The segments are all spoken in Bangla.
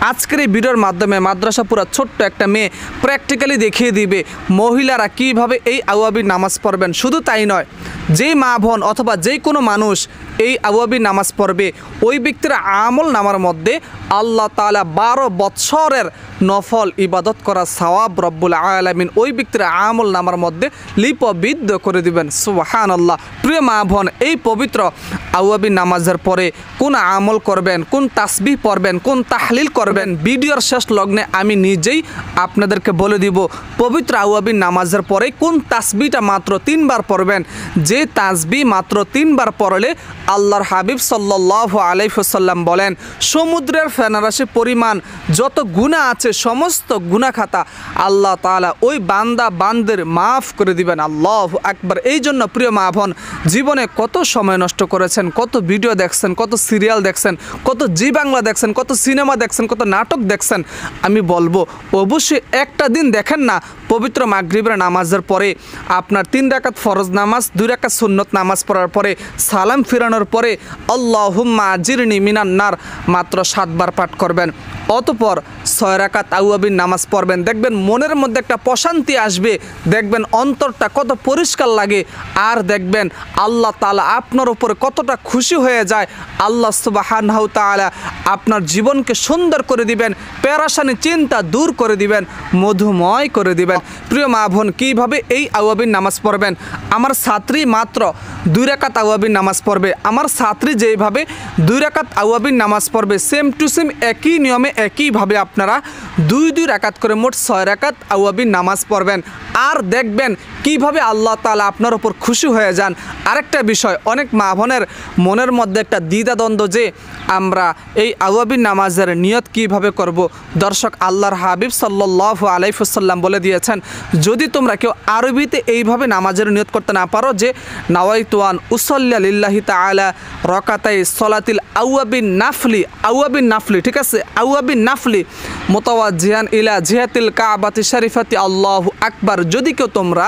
আজকের এই ভিডিওর মাধ্যমে মাদ্রাসা পুরা ছোট্ট একটা মেয়ে প্র্যাকটিক্যালি দেখিয়ে দিবে মহিলারা কিভাবে এই আওয়াবির নামাজ পড়বেন। শুধু তাই নয়, যেই মা বোন অথবা যেই কোনো মানুষ এই আওয়াবির নামাজ পড়বে ওই ব্যক্তির আমল নামার মধ্যে আল্লাহ তাআলা 12 বৎসরের নফল ইবাদত করা সওয়াব রব্বুল আলামিন ওই ব্যক্তির আমল নামার মধ্যে লিপিবদ্ধ করে দিবেন। সুবহানাল্লাহ। প্রিয় মা বোন, এই পবিত্র আওয়াবির নামাজের পরে কোন আমল করবেন, কোন তাসবিহ পড়বেন, কোন তাহলিল করবেন, ভিডিওর শেষ লগ্নে আমি নিজেই আপনাদেরকে বলে দিব। পবিত্র আওয়াবির নামাজের পরে কোন তাসবিহটা মাত্র 3 বার পড়বেন, যে তাসবিহ মাত্র 3 বার পড়লে আল্লাহর হাবিব সাল্লাল্লাহু আলাইহি ওয়াসাল্লাম বলেন সমুদ্রের ফেনারাশি পরিমাণ যত গুনাহ আছে সমস্ত গুনাহ খাতা আল্লাহ তাআলা ওই বান্দা বান্দের মাফ করে দিবেন। আল্লাহু আকবার। এই জন্য প্রিয় মা বোন, জীবনে কত সময় নষ্ট করেছেন, কত ভিডিও দেখছেন, কত সিরিয়াল দেখছেন, কত জি বাংলা দেখছেন, কত সিনেমা দেখছেন, কত নাটক দেখছেন। আমি বলবো অবশ্যই একটা দিন দেখেন না পবিত্র মাগরিবের নামাজের পরে আপনার 3 রাকাত ফরজ নামাজ, 2 রাকাত সুন্নত নামাজ পড়ার পরে সালাম ফিরানোর পরে আল্লাহুম্মা আজিরনি মিনান নার মাত্র 7 বার পাঠ করবেন। অতঃপর 6 রাকাত আওয়াবির নামাজ পড়বেন। দেখবেন মনের মধ্যে একটা প্রশান্তি আসবে, দেখবেন অন্তরটা কত পরিষ্কার লাগে, আর দেখবেন আল্লাহ তাআলা আপনার উপরে কতটা খুশি হয়ে যায়। আল্লাহ সুবহানাহু তাআলা আপনার জীবনকে সুন্দর করে দিবেন, পেরেশানি চিন্তা দূর করে দিবেন, মধুময় করে দিবেন। প্রিয় মা বোন, কীভাবে এই আওয়াবির নামাজ পড়বেন? আমার ছাত্রী মাত্র 2 রাকাত আওয়াবির নামাজ পড়বে। আমার ছাত্রী যেইভাবে 2 রাকাত আওয়াবির নামাজ পড়বে সেম টু সেম একই নিয়মে একইভাবে আপনারা 2 রাকাত করে মোট 6 রাকাত আওয়াবির নামাজ পড়বেন। আর দেখবেন কিভাবে আল্লাহ তাআলা আপনার উপর খুশি হয়ে যান। আরেকটা বিষয়, অনেক মা বোনের মনের মধ্যে একটা দ্বিধাদ্বন্দ্ব যে আমরা এই আওয়াবির নামাজের নিয়ত কিভাবে করব। দর্শক, আল্লাহর হাবিব সাল্লাল্লাহু আলাইহি ওয়াসাল্লাম বলে দিয়েছেন যদি তোমরা কেউ আরবিতে এইভাবে নামাজের নিয়ত করতে না পারো যে নাওয়াইতু আন উসাল্লি লিল্লাহি তাআলা রাকাতাই সলাতিল আওয়াবিন নাফলি, ঠিক আছে, আওয়াবিন নাফলি মুতাওয়াজ্জিহান ইলা জিহাতিল কাবাতি শরীফাতি আল্লাহু আকবার। যদি কেউ তোমরা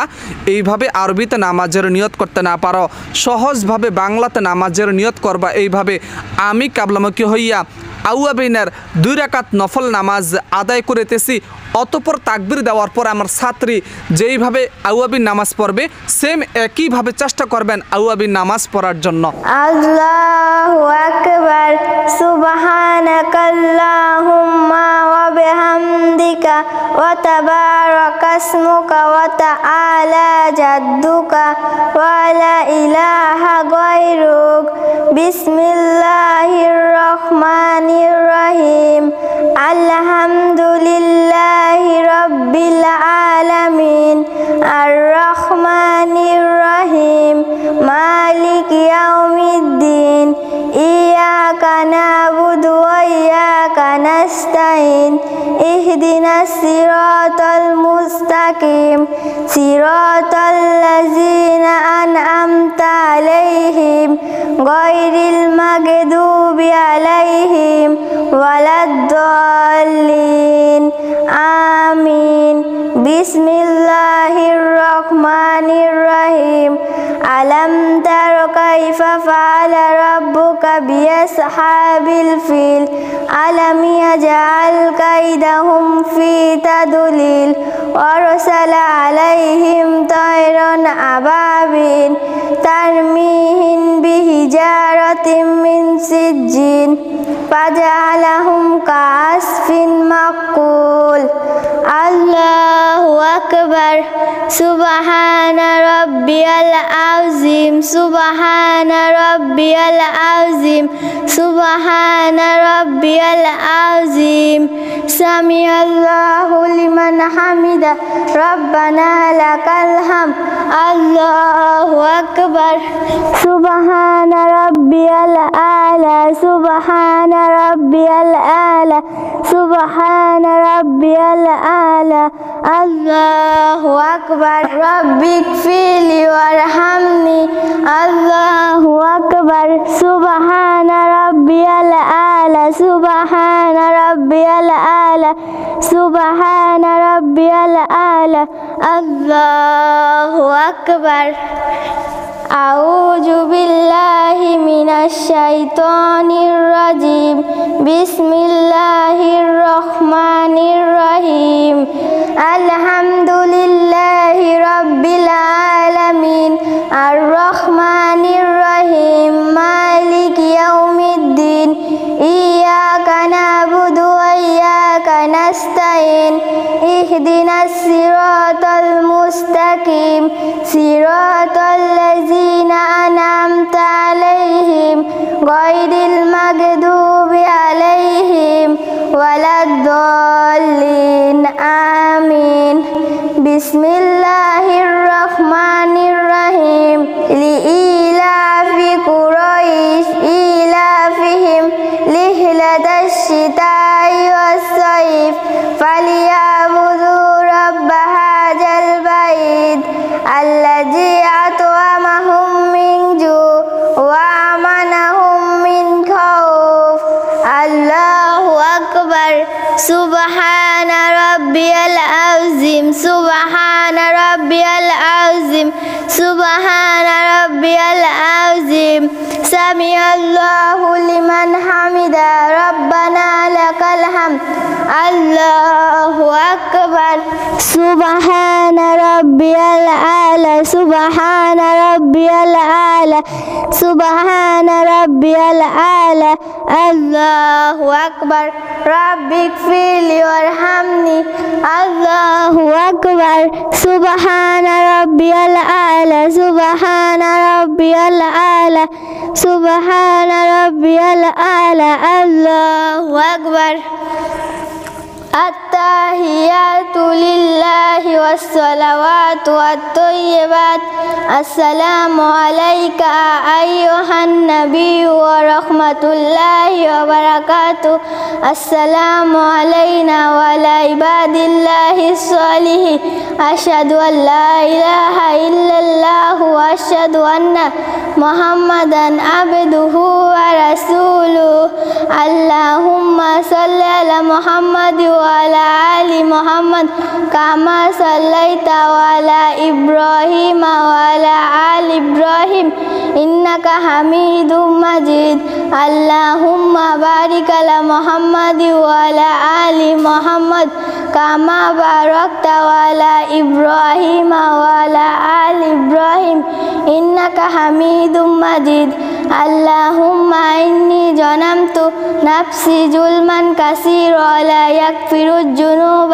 এইভাবে আরবিতে নামাজের নিয়ত করতে না পারো, সহজভাবে বাংলাতে নামাজের নিয়ত করবা এইভাবে, আমি কাবলামুখী হইয়া আওয়াবিনের 2 রাকাত নফল নামাজ আদায় করিতেছি। অতঃপর তাকবীর দেওয়ার পর আমার ছাত্রী যেইভাবে আওয়াবির নামাজ পড়বে সেম একইভাবে চেষ্টা করবেন আওয়াবির নামাজ পড়ার জন্য। আল্লাহু আকবার। সুবহানাকাল্লাহুম্মা ওয়া বিহামদিকা ওয়া তাবারাকাসমুকা ওয়া তাআলা জাদ্দুকা ওয়া লা ইলাহা গায়রুক। বিসমিল্লাহির রহমানির রহিম। আলহামদুলিল্লাহি রাব্বিল আলামিন আর রহমানির রহিম মালিক ইয়াউমিদ্দিন ইয়াকা না'বুদু ওয়া ইয়াকা নাস্তাইন ইহদিনাস সিরাতাল মুস্তাকিম সিরাতাল লাযিনা আন'আমতা আলাইহিম গায়রিল মাগদুবি আলাইহিম ওয়ালাদ-দাল্লিন। আমিন। বিসমিল্লাহির রহমানির রহিম। আলাম তারা কাইফা ফাআলা রাব্বুকা বিআসহাবিল ফিল আলাম ইয়াজআল কাইদাহুম ফি তাদলিল ওয়া আরসালা আলাইহিম তায়রান আবাবিল তারমিহিম বিহিজারাতিম মিন সিজ্জিন ফাজআলাহুম কাসফিন মাকুল। আল্লাহু আকবার। সুবহানা রাব্বিয়াল আযীম। সুবহানা রাব্বিয়াল আযীম। সুবহানা রাব্বিয়াল আযীম। সামিআল্লাহু লিমান হামিদা রাব্বানা লাকাল হামদ। আল্লাহু আকবার। সুবহানা রাব্বিয়াল আলা। সুবহানা রাব্বিয়াল আলা। সুবহানা রাব্বিয়াল আলা। আল্লাহু আকবার। রব্বিগফিরলি ওয়ারহামনি। আল্লাহু আকবার। সুবহানা রাব্বিয়াল আলা। সুবহানা রাব্বিয়াল আলা। সুবহানা রাব্বিয়াল আলা। আল্লাহু আকবার। আউযু বিল্লাহি মিনাশ শাইতানির রাজিম। বিসমিল্লাহির نستعين اهدنا الصراط المستقيم صراط الذين أنعمت عليهم غير المغضوب عليهم ولا الضالين آمين بسم الله الرحمن الرحيم لإيلاف قريش إيلافهم رحلة الشتاء والصيف فليعبدوا رب هذا البيت الذي أطعمهم من جوع وآمنهم من خوف الله أكبر سبحان ربي العظيم سبحان ربي العظيم سبحان ربي العظيم سمع الله لمن حمده ربنا لك الحمد الله أكبر سبحان ربي الأعلى سبحان ربي الأعلى سبحان ربي الأعلى الله أكبر رب اغفر لي وارحمني الله أكبر سبحان ربي الأعلى سبحان ربي الأعلى سبحان ربي الأعلى الله أكبر التحيات لله والصلوات والطيبات السلام عليك أيها النبي ورحمة الله وبركاته السلام علينا وعلى عباد الله الصالحين أشهد أن لا إله إلا الله وأشهد أن محمدا عبده ورسوله اللهم صل على محمد وعلى آل محمد كما صليت على إبراهيم وعلى آل إبراهيم إنك حميد مجيد اللهم بارك على محمد وعلى آل محمد كما باركت على إبراهيم وعلى آل إبراهيم إنك حميد مجيد اللهم إني ظلمت نفسي ظلما كثيرا لا يغفر الذنوب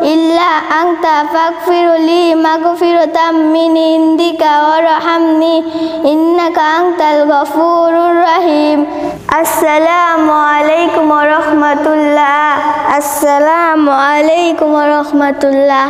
إلا أنت فاغفر لي مغفرة من عندك وارحمني إنك أنت الغفور الرحيم السلام عليكم ورحمة الله السلام عليكم ورحمة الله